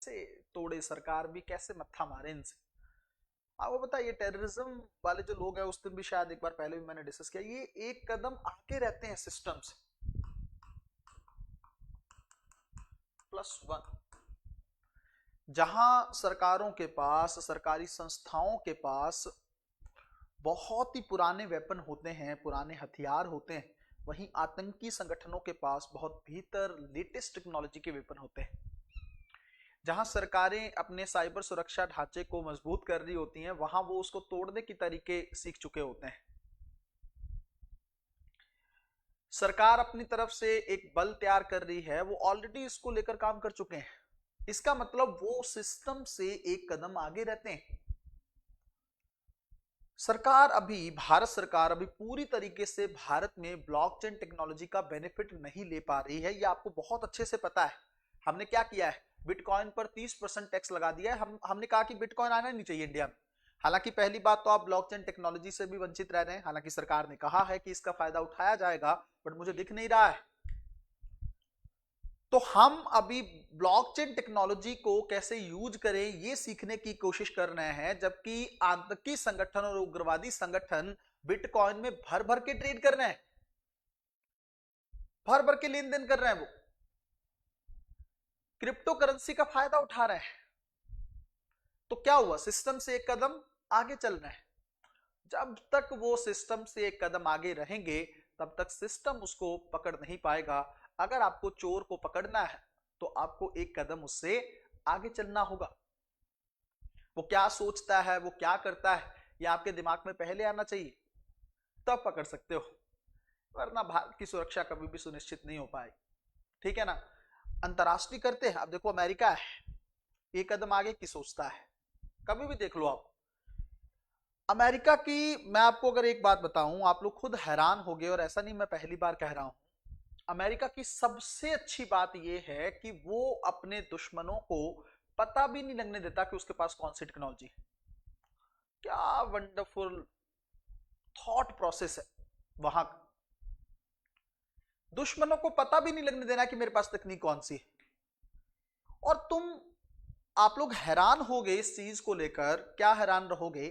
से तोड़े, सरकार भी कैसे मत्था मारे इनसे। आपको पता है ये टेररिज्म वाले जो लोग हैं, उस दिन भी शायद एक बार पहले भी मैंने डिस्कस किया, ये एक कदम आगे रहते हैं सिस्टम से, +1। जहां सरकारों के पास, सरकारी संस्थाओं के पास बहुत ही पुराने वेपन होते हैं, पुराने हथियार होते हैं, वहीं आतंकी संगठनों के पास बहुत भीतर लेटेस्ट टेक्नोलॉजी के वेपन होते हैं। जहां सरकारें अपने साइबर सुरक्षा ढांचे को मजबूत कर रही होती हैं, वहां वो उसको तोड़ने की तरीके सीख चुके होते हैं। सरकार अपनी तरफ से एक बल तैयार कर रही है, वो ऑलरेडी इसको लेकर काम कर चुके हैं। इसका मतलब वो सिस्टम से एक कदम आगे रहते हैं। भारत सरकार अभी पूरी तरीके से भारत में ब्लॉकचेन टेक्नोलॉजी का बेनिफिट नहीं ले पा रही है, ये आपको बहुत अच्छे से पता है। हमने क्या किया है, बिटकॉइन पर 30% टैक्स लगा दिया है। हमने कहा कि बिटकॉइन आना नहीं चाहिए इंडिया में। हालांकि पहली बात तो आप ब्लॉकचेन टेक्नोलॉजी से भी वंचित रह रहे हैं, हालांकि सरकार ने कहा है कि इसका फायदा उठाया जाएगा, बट मुझे दिख नहीं रहा है। तो हम अभी ब्लॉकचेन टेक्नोलॉजी को कैसे यूज करें ये सीखने की कोशिश कर रहे हैं, जबकि आतंकी संगठन और उग्रवादी संगठन बिटकॉइन में भर भर के ट्रेड कर रहे हैं, भर भर के लेन देन कर रहे हैं। वो क्रिप्टो करेंसी का फायदा उठा रहे हैं। तो क्या हुआ, सिस्टम से एक कदम आगे चल रहे हैं। जब तक वो सिस्टम से एक कदम आगे रहेंगे, तब तक सिस्टम उसको पकड़ नहीं पाएगा। अगर आपको चोर को पकड़ना है, तो आपको एक कदम उससे आगे चलना होगा। वो क्या सोचता है, वो क्या करता है, ये आपके दिमाग में पहले आना चाहिए, तब पकड़ सकते हो, वरना भारत की सुरक्षा कभी भी सुनिश्चित नहीं हो पाएगी। ठीक है ना। अंतरराष्ट्रीय करते हैं, अब देखो अमेरिका है, एक कदम आगे की सोचता है। कभी भी देख लो आप अमेरिका की, मैं आपको अगर एक बात बताऊं, आप लोग खुद हैरान हो गए, और ऐसा नहीं मैं पहली बार कह रहा हूं। अमेरिका की सबसे अच्छी बात यह है कि वो अपने दुश्मनों को पता भी नहीं लगने देता कि उसके पास कौन सी टेक्नोलॉजी है। क्या वंडरफुल थॉट प्रोसेस है वहां का। दुश्मनों को पता भी नहीं लगने देना कि मेरे पास तकनीक कौन सी है। और आप लोग हैरान हो गए इस चीज को लेकर, क्या हैरान रहोगे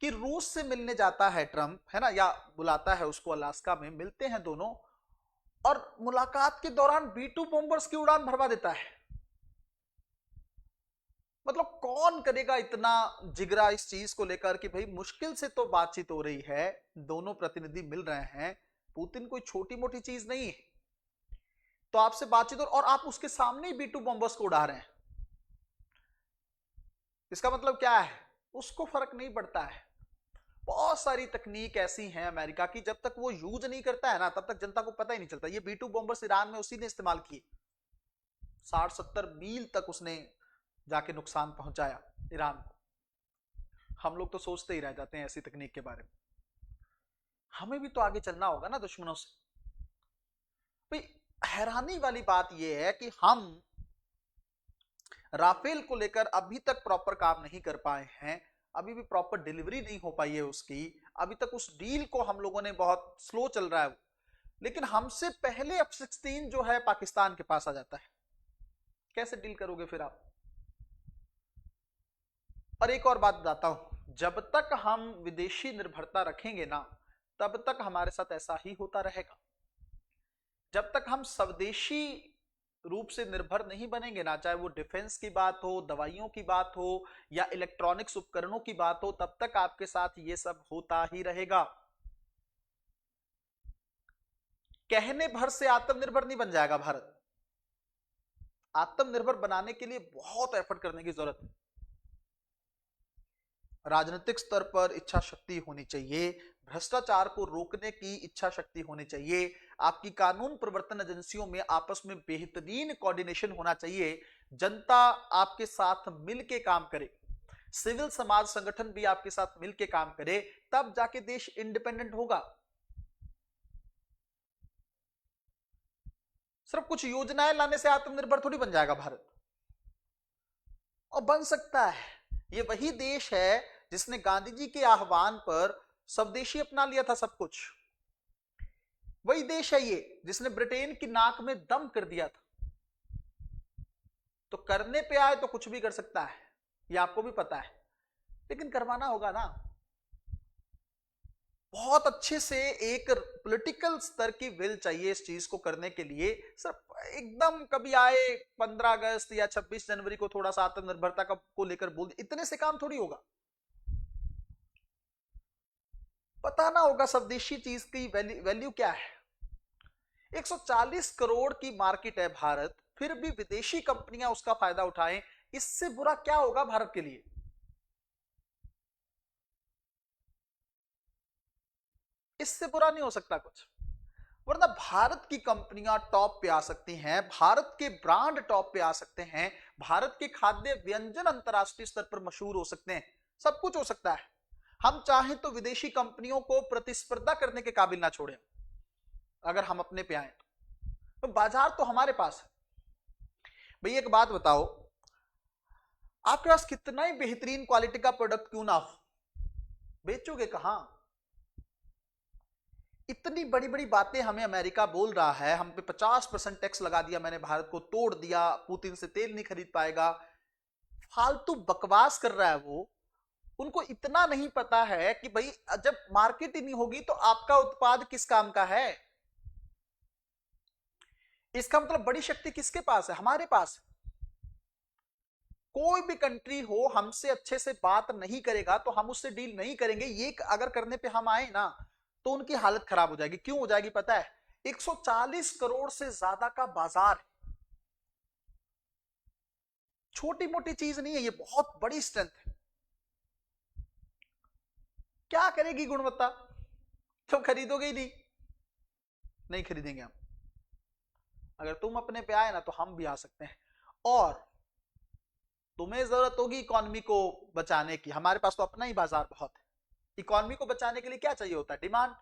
कि रूस से मिलने जाता है ट्रंप, है ना, या बुलाता है उसको अलास्का में, मिलते हैं दोनों, और मुलाकात के दौरान B2 बॉम्बर्स की उड़ान भरवा देता है। मतलब कौन करेगा इतना जिगरा इस चीज को लेकर कि भाई मुश्किल से तो बातचीत हो रही है, दोनों प्रतिनिधि मिल रहे हैं, पुतिन कोई छोटी मोटी चीज नहीं है, तो आपसे बातचीत और आप उसके सामने ही B2 बॉम्बर्स को उड़ा रहे हैं। इसका मतलब क्या है, उसको फर्क नहीं पड़ता है। बहुत सारी तकनीक ऐसी हैं अमेरिका की, जब तक वो यूज नहीं करता है ना, तब तक जनता को पता ही नहीं चलता। ये B2 बॉम्बर्स ईरान में उसी ने इस्तेमाल किए, 60-70 मील तक उसने जाके नुकसान पहुंचाया ईरान को। हम लोग तो सोचते ही रह जाते हैं ऐसी तकनीक के बारे में। हमें भी तो आगे चलना होगा ना दुश्मनों से। भाई हैरानी वाली बात यह है कि हम राफेल को लेकर अभी तक प्रॉपर काम नहीं कर पाए हैं, अभी भी प्रॉपर डिलीवरी नहीं हो पाई है उसकी। अभी तक उस डील को हम लोगों ने, बहुत स्लो चल रहा है, लेकिन हमसे पहले F-16 जो है पाकिस्तान के पास आ जाता है। कैसे डील करोगे फिर आप। और एक और बात बताता हूं, जब तक हम विदेशी निर्भरता रखेंगे ना, तब तक हमारे साथ ऐसा ही होता रहेगा। जब तक हम स्वदेशी रूप से निर्भर नहीं बनेंगे ना, चाहे वो डिफेंस की बात हो, दवाइयों की बात हो, या इलेक्ट्रॉनिक्स उपकरणों की बात हो, तब तक आपके साथ ये सब होता ही रहेगा। कहने भर से आत्मनिर्भर नहीं बन जाएगा भारत। आत्मनिर्भर बनाने के लिए बहुत एफर्ट करने की जरूरत है। राजनीतिक स्तर पर इच्छा शक्ति होनी चाहिए, भ्रष्टाचार को रोकने की इच्छा शक्ति होनी चाहिए, आपकी कानून प्रवर्तन एजेंसियों में आपस में बेहतरीन कोऑर्डिनेशन होना चाहिए, जनता आपके साथ मिलके काम करे, सिविल समाज संगठन भी आपके साथ मिलके काम करे, तब जाके देश इंडिपेंडेंट होगा। सिर्फ कुछ योजनाएं लाने से आत्मनिर्भर थोड़ी बन जाएगा भारत। और बन सकता है। ये वही देश है जिसने गांधी जी के आह्वान पर स्वदेशी अपना लिया था सब कुछ। वही देश है ये जिसने ब्रिटेन की नाक में दम कर दिया था। तो करने पे आए तो कुछ भी कर सकता है, ये आपको भी पता है, लेकिन करवाना होगा ना। बहुत अच्छे से एक पॉलिटिकल स्तर की विल चाहिए इस चीज को करने के लिए। सिर्फ एकदम कभी आए 15 अगस्त या 26 जनवरी को थोड़ा सा आत्मनिर्भरता को लेकर बोल दिया, इतने से काम थोड़ी होगा। बताना होगा स्वदेशी चीज की वैल्यू क्या है। 140 करोड़ की मार्केट है भारत, फिर भी विदेशी कंपनियां उसका फायदा उठाएं, इससे बुरा क्या होगा भारत के लिए। इससे बुरा नहीं हो सकता कुछ, वरना भारत की कंपनियां टॉप पे आ सकती हैं, भारत के ब्रांड टॉप पे आ सकते हैं, भारत के खाद्य व्यंजन अंतरराष्ट्रीय स्तर पर मशहूर हो सकते हैं, सब कुछ हो सकता है। हम चाहें तो विदेशी कंपनियों को प्रतिस्पर्धा करने के काबिल ना छोड़ें, अगर हम अपने पे आए तो बाजार तो हमारे पास है। भाई एक बात बताओ, आपके पास कितना ही बेहतरीन क्वालिटी का प्रोडक्ट क्यों ना हो, बेचोगे कहां। इतनी बड़ी बड़ी बातें हमें अमेरिका बोल रहा है, हम पे 50% टैक्स लगा दिया, मैंने भारत को तोड़ दिया, पुतिन से तेल नहीं खरीद पाएगा, फालतू बकवास कर रहा है वो। उनको इतना नहीं पता है कि भाई जब मार्केट ही नहीं होगी तो आपका उत्पाद किस काम का है। इसका मतलब बड़ी शक्ति किसके पास है, हमारे पास। कोई भी कंट्री हो हमसे अच्छे से बात नहीं करेगा तो हम उससे डील नहीं करेंगे, ये अगर करने पे हम आए ना तो उनकी हालत खराब हो जाएगी। क्यों हो जाएगी पता है, 140 करोड़ से ज्यादा का बाजार है, छोटी मोटी चीज नहीं है, ये बहुत बड़ी स्ट्रेंथ है। क्या करेगी गुणवत्ता, तो खरीदोगे ही नहीं, नहीं खरीदेंगे हम। अगर तुम अपने पे आए ना तो हम भी आ सकते हैं। और तुम्हें जरूरत होगी इकोनॉमी को बचाने की, हमारे पास तो अपना ही बाजार बहुत है। इकोनॉमी को बचाने के लिए क्या चाहिए होता है, डिमांड।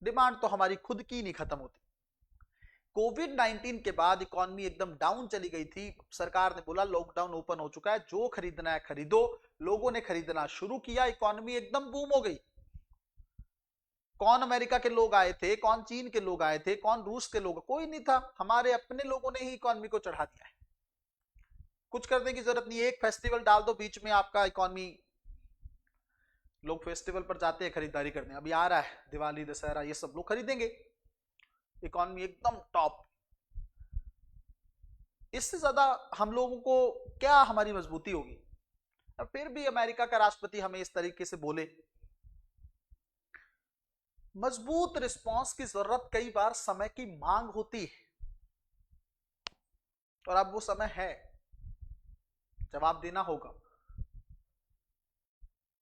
डिमांड तो हमारी खुद की नहीं खत्म होती। कोविड 19 के बाद इकोनॉमी एकदम डाउन चली गई थी, सरकार ने बोला लॉकडाउन ओपन हो चुका है, जो खरीदना है खरीदो, लोगों ने खरीदना शुरू किया, इकोनॉमी एकदम बूम हो गई। कौन अमेरिका के लोग आए थे, कौन चीन के लोग आए थे, कौन रूस के लोग, कोई नहीं था, हमारे अपने लोगों ने ही इकोनॉमी को चढ़ा दिया है। कुछ करने की जरूरत नहीं है, एक फेस्टिवल डाल दो बीच में, आपका इकोनॉमी, लोग फेस्टिवल पर जाते हैं खरीदारी करने, अभी आ रहा है दिवाली दशहरा, ये सब लोग खरीदेंगे, इकोनॉमी एकदम टॉप। इससे ज्यादा हम लोगों को क्या हमारी मजबूती होगी। अब फिर भी अमेरिका का राष्ट्रपति हमें इस तरीके से बोले, मजबूत रिस्पांस की जरूरत कई बार समय की मांग होती है, और अब वो समय है, जवाब देना होगा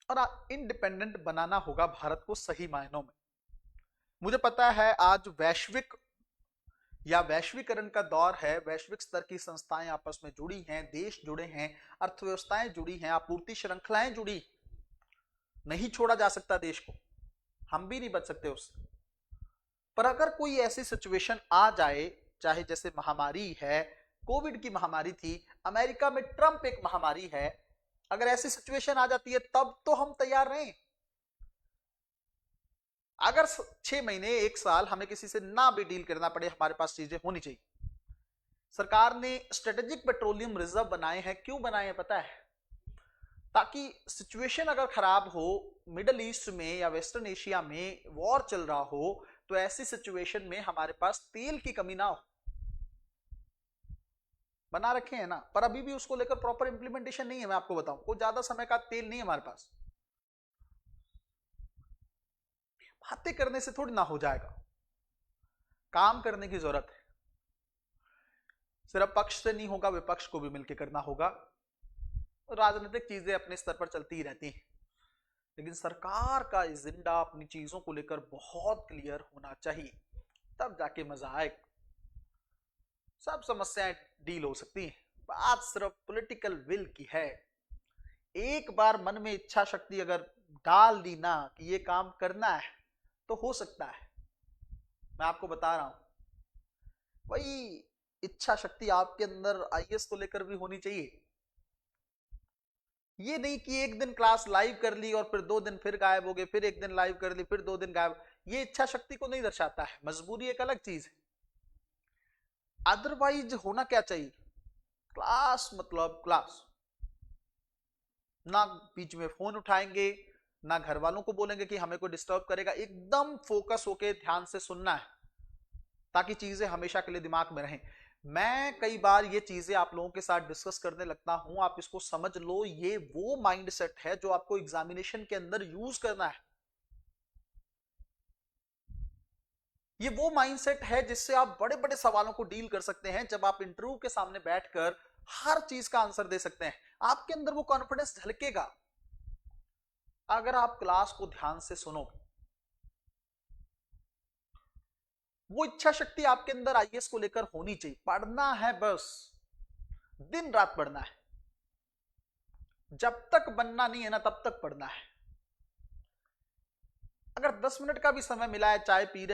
और इंडिपेंडेंट बनाना होगा भारत को सही मायनों में। मुझे पता है आज वैश्विक या वैश्वीकरण का दौर है, वैश्विक स्तर की संस्थाएं आपस में जुड़ी हैं, देश जुड़े हैं, अर्थव्यवस्थाएं जुड़ी हैं, आपूर्ति श्रृंखलाएं जुड़ी, नहीं छोड़ा जा सकता देश को, हम भी नहीं बच सकते उससे। पर अगर कोई ऐसी सिचुएशन आ जाए, चाहे जैसे महामारी है, कोविड की महामारी थी, अमेरिका में ट्रंप एक महामारी है, अगर ऐसी सिचुएशन आ जाती है तब तो हम तैयार रहें। अगर 6 महीने 1 साल हमें किसी से ना भी डील करना पड़े, हमारे पास चीजें होनी चाहिए। सरकार ने स्ट्रेटेजिक पेट्रोलियम रिजर्व बनाए हैं, क्यों बनाए हैं पता है, ताकि सिचुएशन अगर खराब हो, मिडल ईस्ट में या वेस्टर्न एशिया में वॉर चल रहा हो, तो ऐसी सिचुएशन में हमारे पास तेल की कमी ना हो। बना रखे हैं ना, पर अभी भी उसको लेकर प्रॉपर इंप्लीमेंटेशन नहीं है। मैं आपको बताऊं, कोई ज्यादा समय का तेल नहीं है हमारे पास, बातें करने से थोड़ी ना हो जाएगा, काम करने की जरूरत है। सिर्फ पक्ष से नहीं होगा, विपक्ष को भी मिलकर करना होगा। राजनीतिक चीजें अपने स्तर पर चलती ही रहती हैं, लेकिन सरकार का एजेंडा अपनी चीजों को लेकर बहुत क्लियर होना चाहिए, तब जाके मजा आएगा, सब समस्याएं डील हो सकती हैं। बात सिर्फ पॉलिटिकल विल की है। एक बार मन में इच्छा शक्ति अगर डाल दी ना कि ये काम करना है तो हो सकता है। मैं आपको बता रहा हूं, वही इच्छा शक्ति आपके अंदर आईएएस को लेकर भी होनी चाहिए। ये नहीं कि एक दिन क्लास लाइव कर ली और फिर 2 दिन फिर गायब हो गए, फिर एक दिन लाइव कर ली फिर 2 दिन गायब, ये इच्छा शक्ति को नहीं दर्शाता है। मजबूरी एक अलग चीज है। अदरवाइज होना क्या चाहिए, क्लास मतलब क्लास, ना बीच में फोन उठाएंगे, ना घर वालों को बोलेंगे कि हमें कोई डिस्टर्ब करेगा, एकदम फोकस होके ध्यान से सुनना है ताकि चीजें हमेशा के लिए दिमाग में रहें। मैं कई बार ये चीजें आप लोगों के साथ डिस्कस करने लगता हूं, आप इसको समझ लो, ये वो माइंडसेट है जो आपको एग्जामिनेशन के अंदर यूज करना है। ये वो माइंडसेट है जिससे आप बड़े बड़े सवालों को डील कर सकते हैं। जब आप इंटरव्यू के सामने बैठकर हर चीज का आंसर दे सकते हैं, आपके अंदर वो कॉन्फिडेंस झलकेगा अगर आप क्लास को ध्यान से सुनोगे। वो इच्छा शक्ति आपके अंदर आईएएस को लेकर होनी चाहिए, पढ़ना है बस, दिन रात पढ़ना है, जब तक बनना नहीं है ना तब तक पढ़ना है। अगर 10 मिनट का भी समय मिला है, चाय पी रहे